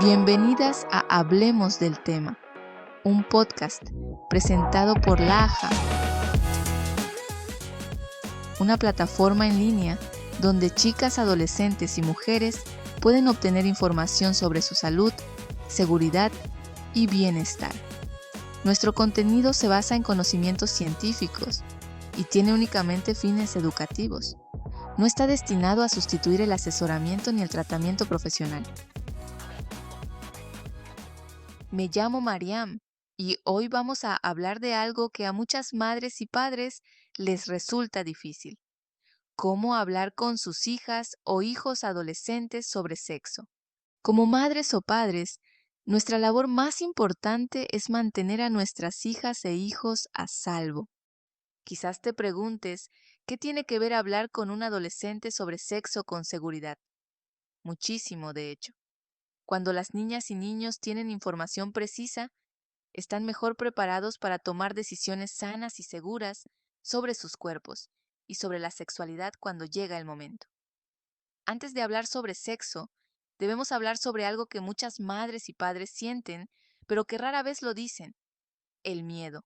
Bienvenidas a Hablemos del Tema, un podcast presentado por La AJA, una plataforma en línea donde chicas, adolescentes y mujeres pueden obtener información sobre su salud, seguridad y bienestar. Nuestro contenido se basa en conocimientos científicos y tiene únicamente fines educativos. No está destinado a sustituir el asesoramiento ni el tratamiento profesional. Me llamo Mariam y hoy vamos a hablar de algo que a muchas madres y padres les resulta difícil: cómo hablar con sus hijas o hijos adolescentes sobre sexo. Como madres o padres, nuestra labor más importante es mantener a nuestras hijas e hijos a salvo. Quizás te preguntes, ¿qué tiene que ver hablar con un adolescente sobre sexo con seguridad? Muchísimo, de hecho. Cuando las niñas y niños tienen información precisa, están mejor preparados para tomar decisiones sanas y seguras sobre sus cuerpos y sobre la sexualidad cuando llega el momento. Antes de hablar sobre sexo, debemos hablar sobre algo que muchas madres y padres sienten, pero que rara vez lo dicen: el miedo.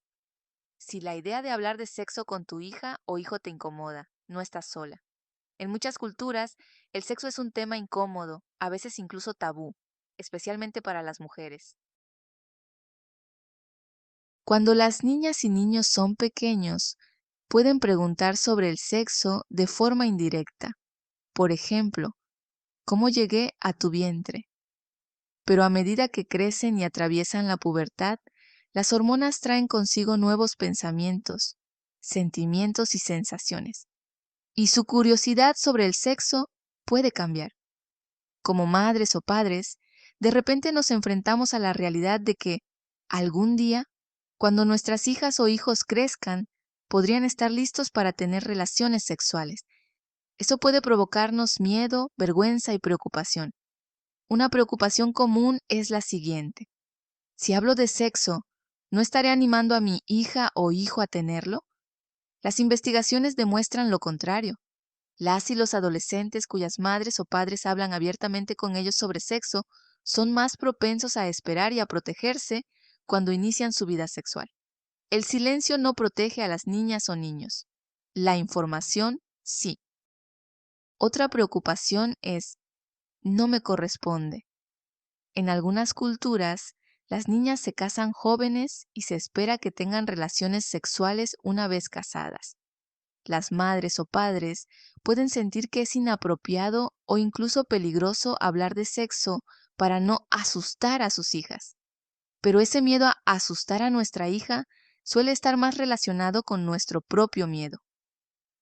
Si la idea de hablar de sexo con tu hija o hijo te incomoda, no estás sola. En muchas culturas, el sexo es un tema incómodo, a veces incluso tabú, especialmente para las mujeres. Cuando las niñas y niños son pequeños, pueden preguntar sobre el sexo de forma indirecta. Por ejemplo, ¿cómo llegué a tu vientre? Pero a medida que crecen y atraviesan la pubertad, las hormonas traen consigo nuevos pensamientos, sentimientos y sensaciones. Y su curiosidad sobre el sexo puede cambiar. Como madres o padres, de repente nos enfrentamos a la realidad de que algún día, cuando nuestras hijas o hijos crezcan, podrían estar listos para tener relaciones sexuales. Eso puede provocarnos miedo, vergüenza y preocupación. Una preocupación común es la siguiente: si hablo de sexo, ¿no estaré animando a mi hija o hijo a tenerlo? Las investigaciones demuestran lo contrario. Las y los adolescentes cuyas madres o padres hablan abiertamente con ellos sobre sexo son más propensos a esperar y a protegerse cuando inician su vida sexual. El silencio no protege a las niñas o niños. La información sí. Otra preocupación es: no me corresponde. En algunas culturas, las niñas se casan jóvenes y se espera que tengan relaciones sexuales una vez casadas. Las madres o padres pueden sentir que es inapropiado o incluso peligroso hablar de sexo para no asustar a sus hijas. Pero ese miedo a asustar a nuestra hija suele estar más relacionado con nuestro propio miedo.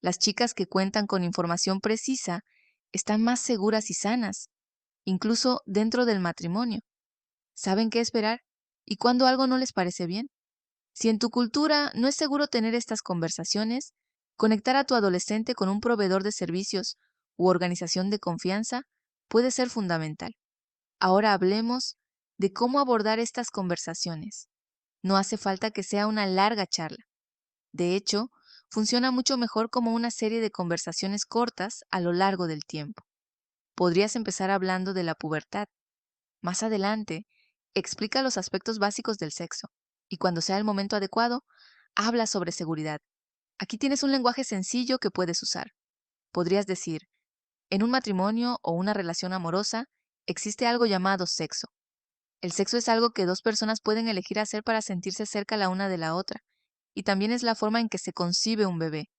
Las chicas que cuentan con información precisa están más seguras y sanas, incluso dentro del matrimonio. Saben qué esperar y cuando algo no les parece bien. Si en tu cultura no es seguro tener estas conversaciones, conectar a tu adolescente con un proveedor de servicios u organización de confianza puede ser fundamental. Ahora hablemos de cómo abordar estas conversaciones. No hace falta que sea una larga charla. De hecho, funciona mucho mejor como una serie de conversaciones cortas a lo largo del tiempo. Podrías empezar hablando de la pubertad. Más adelante, explica los aspectos básicos del sexo y cuando sea el momento adecuado, habla sobre seguridad. Aquí tienes un lenguaje sencillo que puedes usar. Podrías decir: en un matrimonio o una relación amorosa existe algo llamado sexo. El sexo es algo que dos personas pueden elegir hacer para sentirse cerca la una de la otra, y también es la forma en que se concibe un bebé.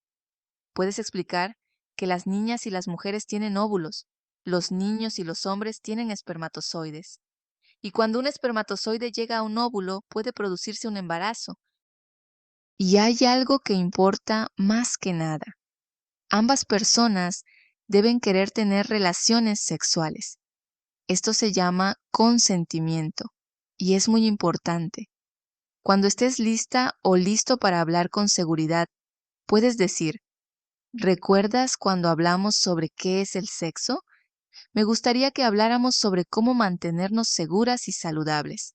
Puedes explicar que las niñas y las mujeres tienen óvulos, los niños y los hombres tienen espermatozoides. Y cuando un espermatozoide llega a un óvulo, puede producirse un embarazo. Y hay algo que importa más que nada: ambas personas deben querer tener relaciones sexuales. Esto se llama consentimiento y es muy importante. Cuando estés lista o listo para hablar con seguridad, puedes decir: ¿recuerdas cuando hablamos sobre qué es el sexo? Me gustaría que habláramos sobre cómo mantenernos seguras y saludables.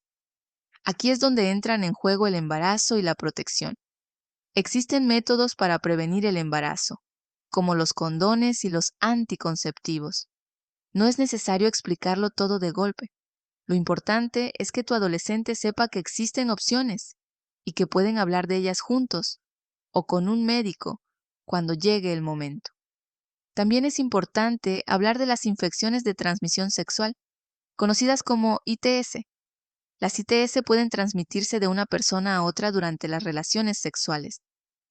Aquí es donde entran en juego el embarazo y la protección. Existen métodos para prevenir el embarazo, como los condones y los anticonceptivos. No es necesario explicarlo todo de golpe. Lo importante es que tu adolescente sepa que existen opciones y que pueden hablar de ellas juntos o con un médico cuando llegue el momento. También es importante hablar de las infecciones de transmisión sexual, conocidas como ITS. Las ITS pueden transmitirse de una persona a otra durante las relaciones sexuales.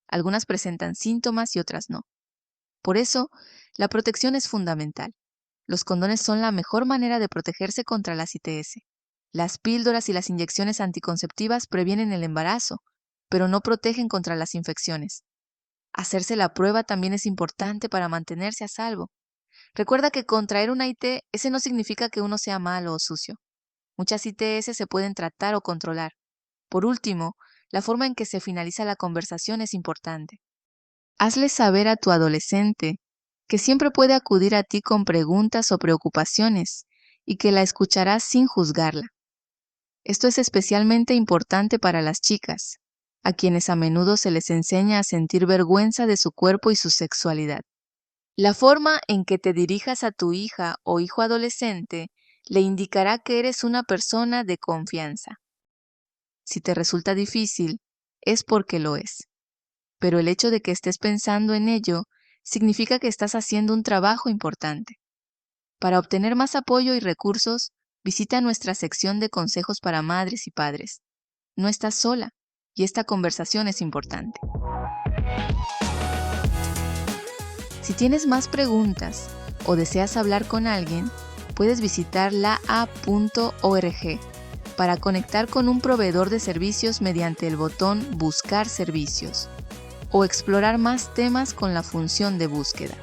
Algunas presentan síntomas y otras no. Por eso, la protección es fundamental. Los condones son la mejor manera de protegerse contra las ITS. Las píldoras y las inyecciones anticonceptivas previenen el embarazo, pero no protegen contra las infecciones. Hacerse la prueba también es importante para mantenerse a salvo. Recuerda que contraer una ITS no significa que uno sea malo o sucio. Muchas ITS se pueden tratar o controlar. Por último, la forma en que se finaliza la conversación es importante. Hazle saber a tu adolescente que siempre puede acudir a ti con preguntas o preocupaciones y que la escucharás sin juzgarla. Esto es especialmente importante para las chicas, a quienes a menudo se les enseña a sentir vergüenza de su cuerpo y su sexualidad. La forma en que te dirijas a tu hija o hijo adolescente le indicará que eres una persona de confianza. Si te resulta difícil, es porque lo es. Pero el hecho de que estés pensando en ello significa que estás haciendo un trabajo importante. Para obtener más apoyo y recursos, visita nuestra sección de consejos para madres y padres. No estás sola y esta conversación es importante. Si tienes más preguntas o deseas hablar con alguien, puedes visitar laa.org para conectar con un proveedor de servicios mediante el botón Buscar servicios o explorar más temas con la función de búsqueda.